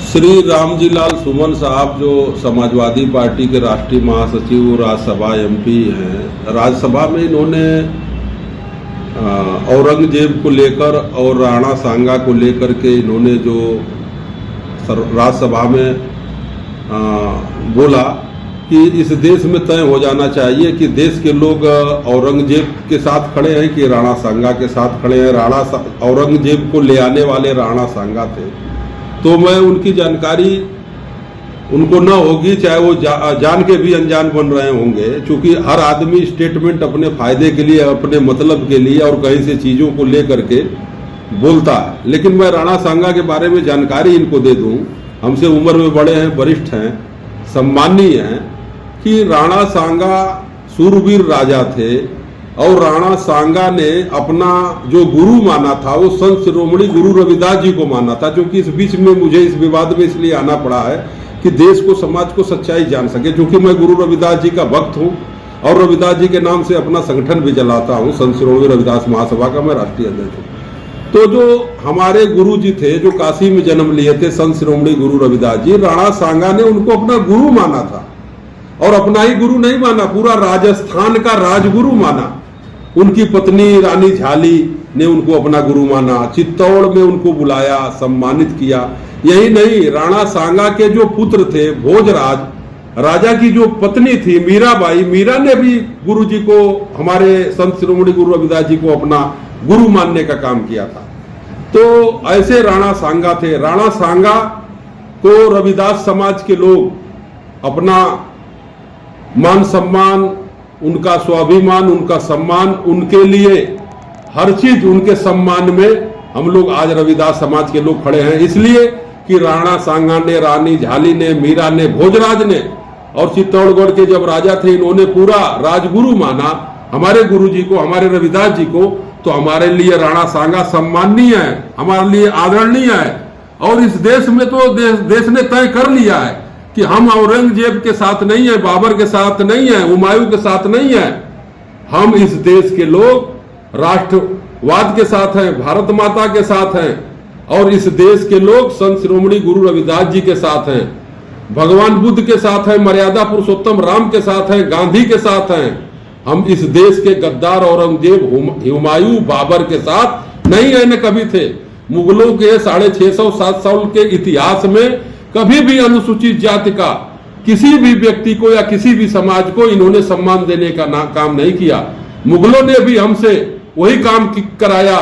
श्री रामजी लाल सुमन साहब जो समाजवादी पार्टी के राष्ट्रीय महासचिव राज्यसभा एमपी हैं, राज्यसभा में इन्होंने औरंगजेब को लेकर और राणा सांगा को लेकर के इन्होंने जो राज्यसभा में बोला कि इस देश में तय हो जाना चाहिए कि देश के लोग औरंगजेब के साथ खड़े हैं कि राणा सांगा के साथ खड़े हैं। औरंगजेब को ले आने वाले राणा सांगा थे, तो मैं उनकी जानकारी उनको न होगी, चाहे वो जान के भी अनजान बन रहे होंगे, क्योंकि हर आदमी स्टेटमेंट अपने फायदे के लिए, अपने मतलब के लिए और कहीं से चीज़ों को लेकर के बोलता है। लेकिन मैं राणा सांगा के बारे में जानकारी इनको दे दूं, हमसे उम्र में बड़े हैं, वरिष्ठ हैं, सम्माननीय हैं, कि राणा सांगा सूरवीर राजा थे और राणा सांगा ने अपना जो गुरु माना था वो संत शिरोमणि गुरु रविदास जी को माना था। क्योंकि इस बीच में मुझे इस विवाद में इसलिए आना पड़ा है कि देश को, समाज को सच्चाई जान सके, क्योंकि मैं गुरु रविदास जी का भक्त हूँ और रविदास जी के नाम से अपना संगठन भी चलाता हूँ। संत शिरोमणि रविदास महासभा का मैं राष्ट्रीय अध्यक्ष हूँ। तो जो हमारे गुरु जी थे, जो काशी में जन्म लिए थे, संत शिरोमणि गुरु रविदास जी, राणा सांगा ने उनको अपना गुरु माना था और अपना ही गुरु नहीं माना, पूरा राजस्थान का राजगुरु माना। उनकी पत्नी रानी झाली ने उनको अपना गुरु माना, चित्तौड़ में उनको बुलाया, सम्मानित किया। यही नहीं, राणा सांगा के जो पुत्र थे भोजराज, राजा की जो पत्नी थी मीराबाई, मीरा ने भी गुरु जी को, हमारे संत शिरोमणि गुरु रविदास जी को अपना गुरु मानने का काम किया था। तो ऐसे राणा सांगा थे। राणा सांगा को रविदास समाज के लोग अपना मान सम्मान, उनका स्वाभिमान, उनका सम्मान, उनके लिए हर चीज उनके सम्मान में हम लोग आज रविदास समाज के लोग खड़े हैं, इसलिए कि राणा सांगा ने, रानी झाली ने, मीरा ने, भोजराज ने और चित्तौड़गढ़ के जब राजा थे, इन्होंने पूरा राजगुरु माना हमारे गुरु जी को, हमारे रविदास जी को। तो हमारे लिए राणा सांगा सम्माननीय है, हमारे लिए आदरणीय है। और इस देश में तो देश ने तय कर लिया है कि हम औरंगजेब के साथ नहीं है, बाबर के साथ नहीं है, हुमायूं के साथ नहीं है। हम इस देश के लोग राष्ट्रवाद के साथ हैं, भारत माता के साथ हैं और इस देश के लोग संत शिरोमणि गुरु रविदास जी के साथ हैं, भगवान बुद्ध के साथ हैं, मर्यादा पुरुषोत्तम राम के साथ हैं, गांधी के साथ हैं। हम इस देश के गद्दार औरंगजेब, हुमायूं, बाबर के साथ नहीं है, न कभी थे। मुगलों के 650-7 साल के इतिहास में कभी भी अनुसूचित जाति का किसी भी व्यक्ति को या किसी भी समाज को इन्होंने सम्मान देने का काम नहीं किया। मुगलों ने भी हमसे वही काम कराया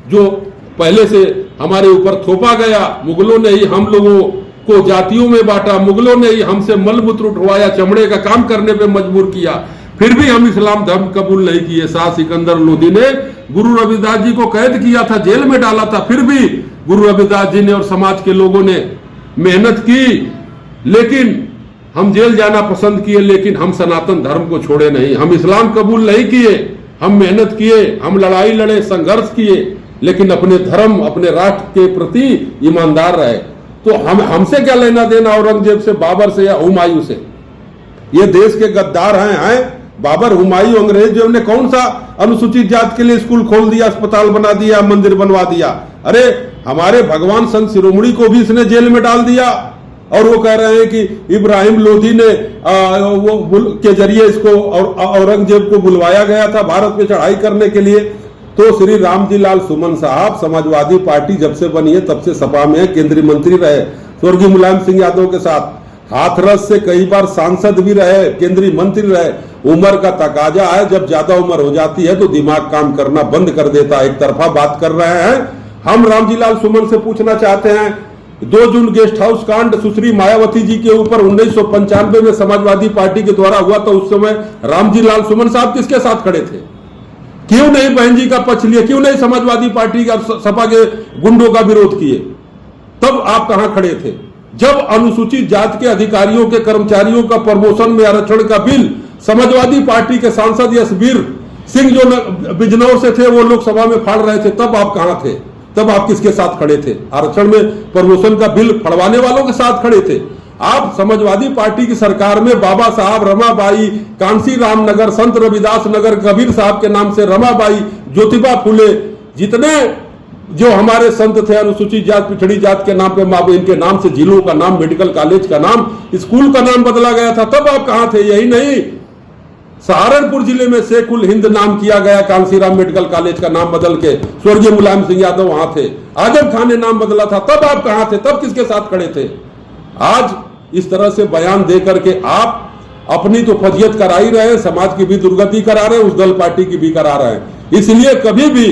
जो पहले से हमारे ऊपर थोपा गया। मुगलों ने ही हम लोगों को जातियों में बांटा, मुगलों ने ही हमसे मलमूत्र उठवाया, चमड़े का काम करने पे मजबूर किया, फिर भी हम इस्लाम धर्म कबूल नहीं किए। शाह सिकंदर लोधी ने गुरु रविदास जी को कैद किया था, जेल में डाला था, फिर भी गुरु रविदास जी ने और समाज के लोगों ने मेहनत की, लेकिन हम जेल जाना पसंद किए, लेकिन हम सनातन धर्म को छोड़े नहीं। हम इस्लाम कबूल नहीं किए, हम मेहनत किए, हम लड़ाई लड़े, संघर्ष किए, लेकिन अपने धर्म, अपने राष्ट्र के प्रति ईमानदार रहे। तो हमसे क्या लेना देना औरंगजेब से, बाबर से या हुमायूं से? ये देश के गद्दार हैं। बाबर, हुमायूं, अंग्रेजों ने कौन सा अनुसूचित जाति के लिए स्कूल खोल दिया, अस्पताल बना दिया, मंदिर बनवा दिया? अरे हमारे भगवान संत शिरोमणि को भी इसने जेल में डाल दिया और वो कह रहे हैं कि इब्राहिम लोधी ने के जरिए इसको औरंगजेब को बुलवाया गया था भारत में चढ़ाई करने के लिए। तो श्री रामजी लाल सुमन साहब समाजवादी पार्टी जब से बनी है तब से सपा में केंद्रीय मंत्री रहे, स्वर्गीय मुलायम सिंह यादव के साथ हाथरस से कई बार सांसद भी रहे, केंद्रीय मंत्री रहे। उम्र का तकाजा है, जब ज्यादा उम्र हो जाती है तो दिमाग काम करना बंद कर देता है, एक तरफा बात कर रहे हैं। हम रामजी लाल सुमन से पूछना चाहते हैं, 2 जून गेस्ट हाउस कांड सुश्री मायावती जी के ऊपर 1995 में समाजवादी पार्टी के द्वारा हुआ था, उस समय रामजी लाल सुमन साहब किसके साथ खड़े थे? क्यों नहीं बहन जी का पक्ष लिए? क्यों नहीं समाजवादी पार्टी का, सपा के गुंडों का विरोध किए? तब आप कहां खड़े थे जब अनुसूचित जाति के अधिकारियों के, कर्मचारियों का प्रमोशन में आरक्षण का बिल समाजवादी पार्टी के सांसद यशवीर सिंह जो बिजनौर से थे वो लोकसभा में फाड़ रहे थे? तब आप कहां थे? तब आप किसके साथ खड़े थे? आरक्षण में प्रमोशन का बिल फड़वाने वालों के साथ खड़े थे। आप समाजवादी पार्टी की सरकार में बाबा साहब, रमाबाई, कांसी राम नगर, संत रविदास नगर, कबीर साहब के नाम से रमाबाई, ज्योतिबा फुले, जितने जो हमारे संत थे अनुसूचित जात पिछड़ी जात के नाम पे इनके नाम से जिलों का नाम, मेडिकल कॉलेज का नाम, स्कूल का नाम बदला गया था, तब आप कहां थे? यही नहीं, सहारनपुर जिले में शेखुल हिंद नाम किया गया, कांसीराम मेडिकल कॉलेज का नाम बदल के, स्वर्गीय मुलायम सिंह यादव वहां थे। आजम खान ने नाम बदला था, तब आप कहां थे? तब किसके साथ खड़े थे? आज इस तरह से बयान दे करके आप अपनी तो फजियत करा ही रहे हैं, समाज की भी दुर्गति करा रहे हैं, उस दल पार्टी की भी करा रहे हैं। इसलिए कभी भी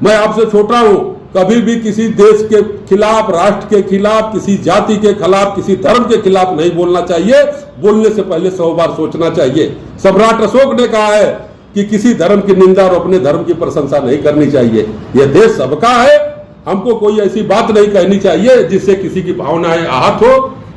मैं आपसे छोटा हूं, कभी भी किसी देश के खिलाफ, राष्ट्र के खिलाफ, किसी जाति के खिलाफ, किसी धर्म के खिलाफ नहीं बोलना चाहिए। बोलने से पहले 100 बार सोचना चाहिए। सम्राट अशोक ने कहा है कि किसी धर्म की निंदा और अपने धर्म की प्रशंसा नहीं करनी चाहिए। यह देश सबका है, हमको कोई ऐसी बात नहीं कहनी चाहिए जिससे किसी की भावनाएं आहत हो,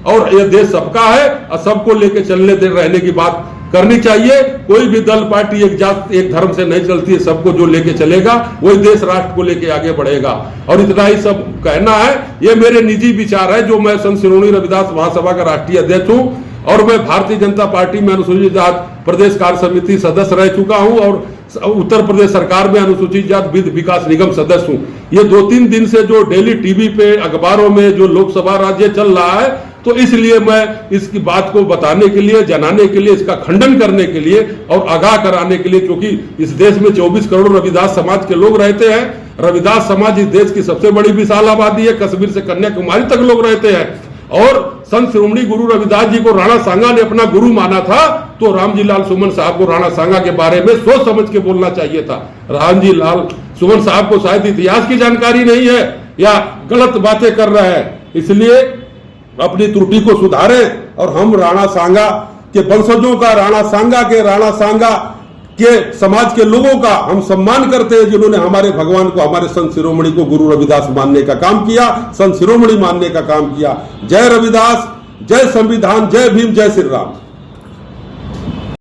और यह देश सबका है और सबको लेके चलने दे रहने की बात करनी चाहिए। कोई भी दल पार्टी एक जात एक धर्म से नहीं चलती है, सबको जो लेके चलेगा वही देश राष्ट्र को लेके आगे बढ़ेगा। और इतना ही सब कहना है, ये मेरे निजी विचार है, जो मैं संत श्रोमणी रविदास महासभा का राष्ट्रीय अध्यक्ष हूं और मैं भारतीय जनता पार्टी में अनुसूचित जात प्रदेश कार्य समिति सदस्य रह चुका हूं और उत्तर प्रदेश सरकार में अनुसूचित जात विकास निगम सदस्य हूं। ये 2-3 दिन से जो डेली टीवी पे अखबारों में जो लोकसभा राज्य चल रहा है, तो इसलिए मैं इसकी बात को बताने के लिए, जनाने के लिए, इसका खंडन करने के लिए और आगाह कराने के लिए, क्योंकि इस देश में 24 करोड़ रविदास समाज के लोग रहते हैं। रविदास समाज इस देश की सबसे बड़ी विशाल आबादी है, कश्मीर से कन्याकुमारी तक लोग रहते हैं। और संत श्रोमणी गुरु रविदास जी को राणा सांगा ने अपना गुरु माना था, तो रामजी लाल सुमन साहब को राणा सांगा के बारे में सोच समझ के बोलना चाहिए था। रामजी लाल सुमन साहब को शायद इतिहास की जानकारी नहीं है या गलत बातें कर रहे हैं, इसलिए अपनी त्रुटि को सुधारें। और हम राणा सांगा के वंशजों का, राणा सांगा के समाज के लोगों का हम सम्मान करते हैं, जिन्होंने हमारे भगवान को, हमारे संत शिरोमणि को गुरु रविदास मानने का काम किया, संत शिरोमणि मानने का काम किया। जय रविदास, जय संविधान, जय भीम, जय श्री राम।